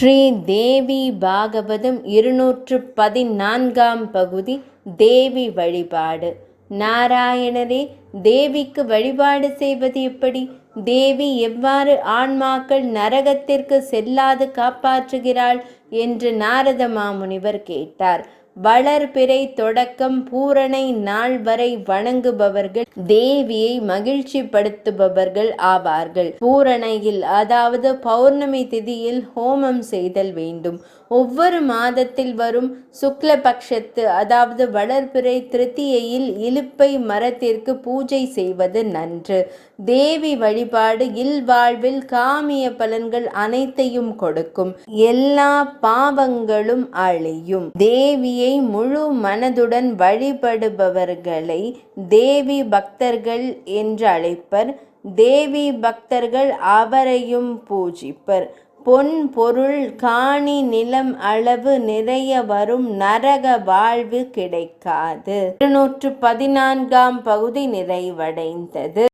ஸ்ரீ தேவி பாகவதம் 214 பகுதி. தேவி வழிபாடு. நாராயணரே, தேவிக்கு வழிபாடு செய்வது எப்படி? தேவி எவ்வாறு ஆன்மாக்கள் நரகத்திற்கு செல்லாது காப்பாற்றுகிறாள் என்று நாரத மாமுனிவர் கேட்டார். வளர்பிறை தொடக்கம் பூரணை நாள் வரை வணங்குபவர்கள் தேவியை மகிழ்ச்சி படுத்துபவர்கள் ஆவார்கள். பூரணையில், அதாவது பௌர்ணமி திதியில் ஹோமம் செய்தல் வேண்டும். ஒவ்வொரு மாதத்தில் வரும் சுக்லபக்ஷத்து, அதாவது வளர்பிறை திருத்தியையில் இலுப்பை மரத்திற்கு பூஜை செய்வது நன்று. தேவி வழிபாடு இல்வாழ்வில் காமிய பலன்கள் அனைத்தையும் கொடுக்கும். எல்லா பாவங்களும் அழியும். தேவியை முழு மனதுடன் வழிபடுபவர்களை தேவி பக்தர்கள் என்று அழைப்பர். தேவி பக்தர்கள் அவரையும் பூஜிப்பர். பொன் பொருள் காணி நிலம் அளவு நிறைய வரும், நரக வாழ்வு கிடைக்காது. 214 பகுதி நிறைவடைந்தது.